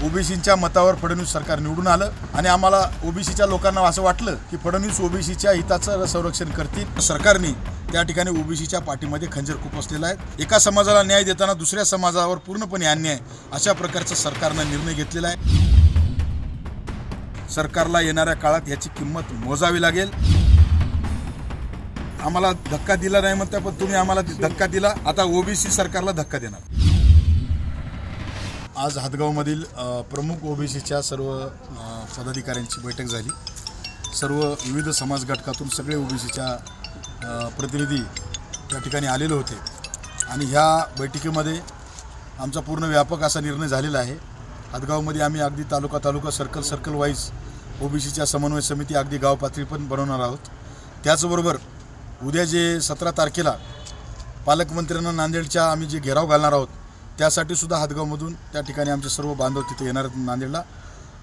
ओबीसीच्या मतावर फडणवीस सरकार निवडून आलं आणि आम्हाला ओबीसीच्या लोकांना असं वाटलं की फडणवीस ओबीसीच्या हिताचं संरक्षण करतील। सरकारने त्या ठिकाणी ओबीसीच्या पाठीमध्ये खंजीर खुपसलेला आहे। एका समाजाला न्याय देताना दुसऱ्या समाजावर पूर्णपणे अन्याय अशा प्रकारचा सरकारने निर्णय घेतलेला आहे। सरकारला येणाऱ्या काळात याची किंमत मोजावी लागेल। आम्हाला धक्का दिला नाही म्हणता, पण तुम्ही आम्हाला धक्का दिला, आता ओबीसी सरकारला धक्का देणार। आज हातगावमधील प्रमुख ओबीसीच्या सर्व पदाधिकाऱ्यांची बैठक झाली। सर्व विविध समाज घटकातून सगळे ओबीसीच्या प्रतिनिधी त्या ठिकाणी आलेले होते आणि ह्या बैठकीमध्ये आमचा पूर्ण व्यापक असा निर्णय झालेला आहे। हातगावमध्ये आम्ही अगदी तालुका सर्कल वाईज ओबीसीच्या समन्वय समिती अगदी गाव पातळी पण बनवणार आहोत। त्याचबरोबर उद्या जे 17 तारखेला पालकमंत्र्यांना नांदेडच्या आम्ही जे घेराव घालणार आहोत त्यासाठी सुद्धा हातगावमधून त्या ठिकाणी आमचे सर्व बांधव तिथे येणार आहेत नांदेडला।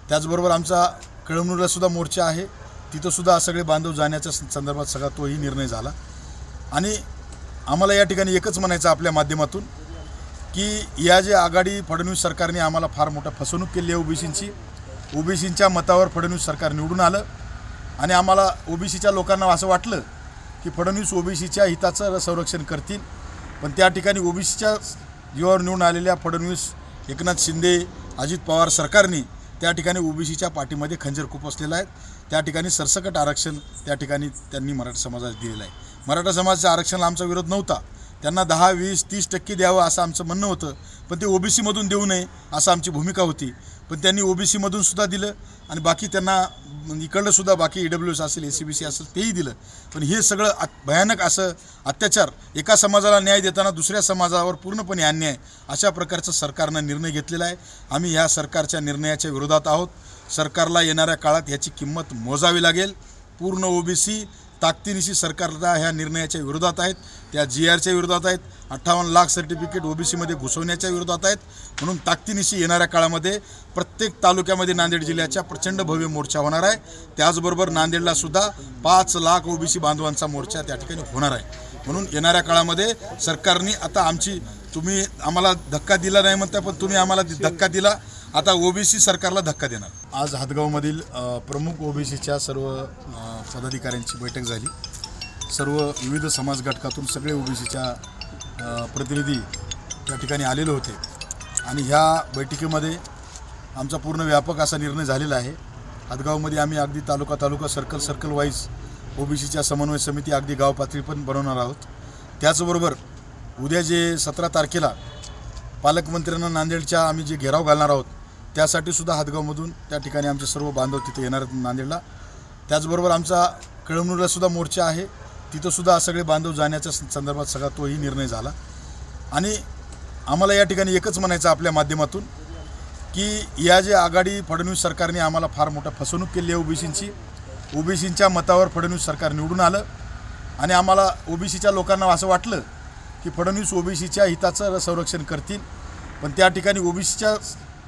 त्याचबरोबर आमचा कळमनुरला सुद्धा मोर्चा आहे, तिथं सुद्धा सगळे बांधव जाण्याच्या संदर्भात सगळा तोही निर्णय झाला। आणि आम्हाला या ठिकाणी एकच म्हणायचं आपल्या माध्यमातून की या जे आघाडी फडणवीस सरकारने आम्हाला फार मोठा फसवणूक केली आहे। ओबीसीच्या मतावर फडणवीस सरकार निवडून आलं आणि आम्हाला ओबीसीच्या लोकांना असं वाटलं की फडणवीस ओबीसीच्या हिताचं संरक्षण करतील, पण त्या ठिकाणी ओबीसीच्या जीवावर निवडून आलेल्या फडणवीस, एकनाथ शिंदे, अजित पवार सरकारने त्या ठिकाणी ओबीसीच्या पाठीमध्ये खंजीर खुपसलेला आहे। त्या ठिकाणी सरसकट आरक्षण त्या ठिकाणी त्यांनी मराठा समाजाला दिलेलं आहे। मराठा समाजाच्या आरक्षणाला आमचा विरोध नव्हता, त्यांना 10, 20, 30% द्यावं असं आमचं म्हणणं होतं, पण ते ओबीसीमधून देऊ नये असं आमची भूमिका होती। पण त्यांनी ओबीसीमधून सुद्धा दिलं आणि बाकी त्यांना इकडलं सुद्धा बाकी EWS असेल, ACBC असेल तेही दिलं। पण हे सगळं भयानक असं अत्याचार, एका समाजाला न्याय देताना दुसऱ्या समाजावर पूर्णपणे अन्याय अशा प्रकारचा सरकारने निर्णय घेतलेला आहे। आम्ही ह्या सरकारच्या निर्णयाच्या विरोधात आहोत। सरकारला येणाऱ्या काळात याची किंमत मोजावी लागेल। पूर्ण ओबीसी ताकदीनिशी सरकारला ह्या निर्णयाच्या विरोधात आहेत, त्या GRच्या विरोधात आहेत, 58 लाख सर्टिफिकेट ओबीसीमध्ये घुसवण्याच्या विरोधात आहेत। म्हणून ताकदीनिशी येणाऱ्या काळामध्ये प्रत्येक तालुक्यामध्ये नांदेड जिल्ह्याच्या प्रचंड भव्य मोर्चा होणार आहे। त्याचबरोबर नांदेडला सुद्धा 5 लाख ओबीसी बांधवांचा मोर्चा त्या ठिकाणी होणार आहे। म्हणून येणाऱ्या काळामध्ये सरकारने आता तुम्ही आम्हाला धक्का दिला नाही म्हणता, पण तुम्ही आम्हाला धक्का दिला, आता ओबीसी सरकारला धक्का देणार। आज हातगावमधील प्रमुख ओबीसीच्या सर्व पदाधिकाऱ्यांची बैठक झाली। सर्व विविध समाज घटकातून सगळे ओबीसीच्या प्रतिनिधी त्या ठिकाणी आलेले होते आणि ह्या बैठकीमध्ये आमचा पूर्ण व्यापक असा निर्णय झालेला आहे। हातगावमध्ये आम्ही अगदी तालुका सर्कल वाईज ओबीसीच्या समन्वय समिती अगदी गाव पातळी पण बनवणार आहोत। त्याचबरोबर उद्या जे 17 तारखेला पालकमंत्र्यांना नांदेडच्या आम्ही जे घेराव घालणार आहोत त्यासाठी सुद्धा हातगावमधून त्या ठिकाणी आमचे सर्व बांधव तिथे येणार आहेत नांदेडला। त्याचबरोबर आमचा कळमनुरला सुद्धा मोर्चा आहे, तिथं सुद्धा सगळे बांधव जाण्याच्या संदर्भात सगळा तोही निर्णय झाला। आणि आम्हाला या ठिकाणी एकच म्हणायचं आपल्या माध्यमातून की या जे आघाडी फडणवीस सरकारने आम्हाला फार मोठा फसवणूक केली आहे। ओबीसीच्या मतावर फडणवीस सरकार निवडून आलं आणि आम्हाला ओबीसीच्या लोकांना असं वाटलं की फडणवीस ओबीसीच्या हिताचं संरक्षण करतील, पण त्या ठिकाणी ओबीसीच्या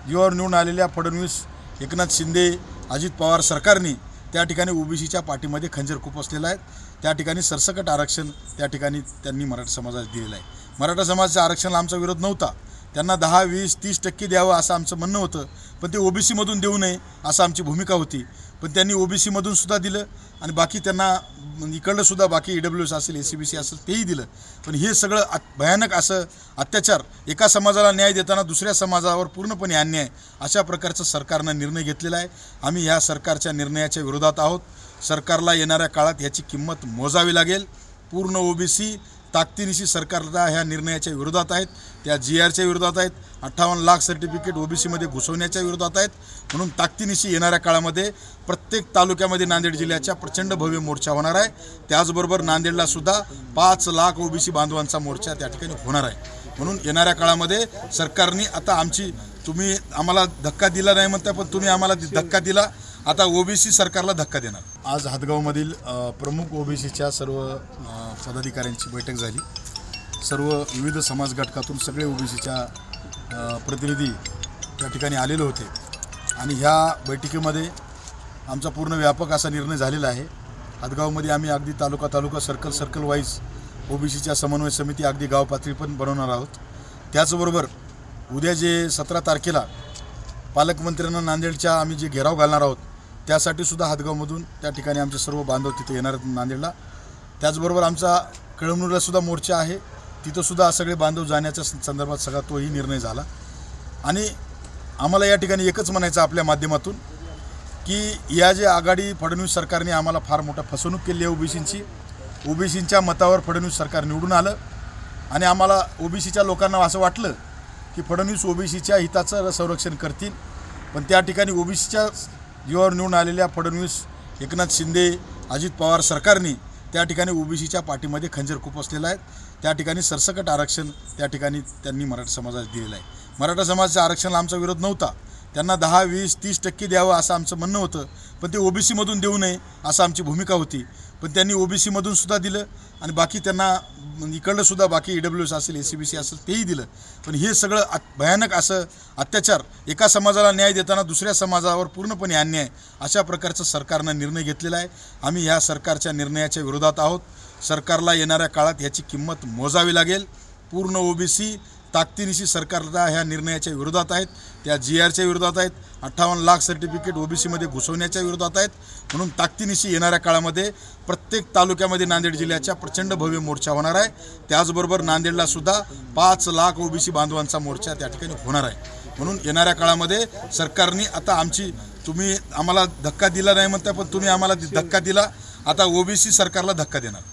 जीवावर निवडून आलेल्या फडणवीस, एकनाथ शिंदे, अजित पवार सरकारने त्या ठिकाणी ओबीसीच्या पाठीमध्ये खंजीर खुपसलेला आहे। त्या ठिकाणी सरसकट आरक्षण त्या ठिकाणी त्यांनी मराठा समाजाला दिलेलं आहे। मराठा समाजाच्या आरक्षणाला आमचा विरोध नव्हता, त्यांना 10, 20, 30% द्यावं असं आमचं म्हणणं होतं, पण ते ओबीसीमधून देऊ नये असं आमची भूमिका होती। पण त्यांनी ओबीसीमधून सुद्धा दिलं आणि बाकी त्यांना इकडलं सुद्धा बाकी EWS असेल, ACBC असेल तेही दिलं। पण हे सगळं भयानक असं अत्याचार, एका समाजाला न्याय देताना दुसऱ्या समाजावर पूर्णपणे अन्याय अशा प्रकारचा सरकारने निर्णय घेतलेला आहे। आम्ही ह्या सरकारच्या निर्णयाच्या विरोधात आहोत। सरकारला येणाऱ्या काळात याची किंमत मोजावी लागेल। पूर्ण ओबीसी ताकदीनिशी सरकारला ह्या निर्णयाच्या विरोधात आहेत, त्या GRच्या विरोधात आहेत, 58 लाख सर्टिफिकेट ओबीसीमध्ये घुसवण्याच्या विरोधात आहेत। म्हणून ताकदीनिशी येणाऱ्या काळामध्ये प्रत्येक तालुक्यामध्ये नांदेड जिल्ह्याच्या प्रचंड भव्य मोर्चा होणार आहे। त्याचबरोबर नांदेडला सुद्धा 5 लाख ओबीसी बांधवांचा मोर्चा त्या ठिकाणी होणार आहे। म्हणून येणाऱ्या काळामध्ये सरकारने आता तुम्ही आम्हाला धक्का दिला नाही म्हणता, पण तुम्ही आम्हाला धक्का दिला, आता ओबीसी सरकारला धक्का देणार। आज हातगावमधील प्रमुख ओबीसीच्या सर्व पदाधिकाऱ्यांची बैठक झाली। सर्व विविध समाज घटकातून सगळे ओबीसीच्या प्रतिनिधी त्या ठिकाणी आलेले होते आणि ह्या बैठकीमध्ये आमचा पूर्ण व्यापक असा निर्णय झालेला आहे। हातगावमध्ये आम्ही अगदी तालुका सर्कल वाईज ओबीसीच्या समन्वय समिती अगदी गाव पातळी पण बनवणार आहोत। त्याचबरोबर उद्या जे 17 तारखेला पालकमंत्र्यांना नांदेडच्या आम्ही जे घेराव घालणार आहोत त्यासाठी सुद्धा हातगावमधून त्या ठिकाणी आमचे सर्व बांधव तिथे येणार आहेत नांदेडला। त्याचबरोबर आमचा कळमनुरला सुद्धा मोर्चा आहे, तिथं सुद्धा सगळे बांधव जाण्याच्या संदर्भात सगळा तोही निर्णय झाला। आणि आम्हाला या ठिकाणी एकच म्हणायचं आपल्या माध्यमातून की या जे आघाडी फडणवीस सरकारने आम्हाला फार मोठा फसवणूक केली आहे ओबीसींच्या मतावर फडणवीस सरकार निवडून आलं आणि आम्हाला ओबीसीच्या लोकांना असं वाटलं की फडणवीस ओबीसीच्या हिताचं संरक्षण करतील, पण त्या ठिकाणी ओबीसीच्या जीवावर निवडून आलेल्या फडणवीस, एकनाथ शिंदे, अजित पवार सरकारने त्या ठिकाणी ओबीसीच्या पाठीमध्ये खंजीर खुपसलेला आहे। त्या ठिकाणी सरसकट आरक्षण त्या ठिकाणी त्यांनी मराठा समाजाला दिलेलं आहे। मराठा समाजाच्या आरक्षणाला आमचा विरोध नव्हता, त्यांना 10, 20, 30% द्यावं असं आमचं म्हणणं होतं, पण ते ओबीसीमधून देऊ नये असं आमची भूमिका होती। पण त्यांनी ओबीसीमधून सुद्धा दिलं आणि बाकी त्यांना इकडलं सुद्धा बाकी EWS असेल, ACBC असेल तेही दिलं। पण हे सगळं भयानक असं अत्याचार, एका समाजाला न्याय देताना दुसऱ्या समाजावर पूर्णपणे अन्याय, अशा प्रकारचं सरकारनं निर्णय घेतलेला आहे। आम्ही ह्या सरकारच्या निर्णयाच्या विरोधात आहोत। सरकारला येणाऱ्या काळात ह्याची किंमत मोजावी लागेल। पूर्ण ओबीसी ताकदीनिशी सरकारला ह्या निर्णयाच्या विरोधात आहेत, त्या GRच्या विरोधात आहेत, 58 लाख सर्टिफिकेट ओबीसीमध्ये घुसवण्याच्या विरोधात आहेत। म्हणून ताकदीनिशी येणाऱ्या काळामध्ये प्रत्येक तालुक्यामध्ये नांदेड जिल्ह्याच्या प्रचंड भव्य मोर्चा होणार आहे। त्याचबरोबर नांदेडला सुद्धा 5 लाख ओबीसी बांधवांचा मोर्चा त्या ठिकाणी होणार आहे। म्हणून येणाऱ्या काळामध्ये सरकारने आता तुम्ही आम्हाला धक्का दिला नाही म्हणता, पण तुम्ही आम्हाला धक्का दिला, आता ओबीसी सरकारला धक्का देणार।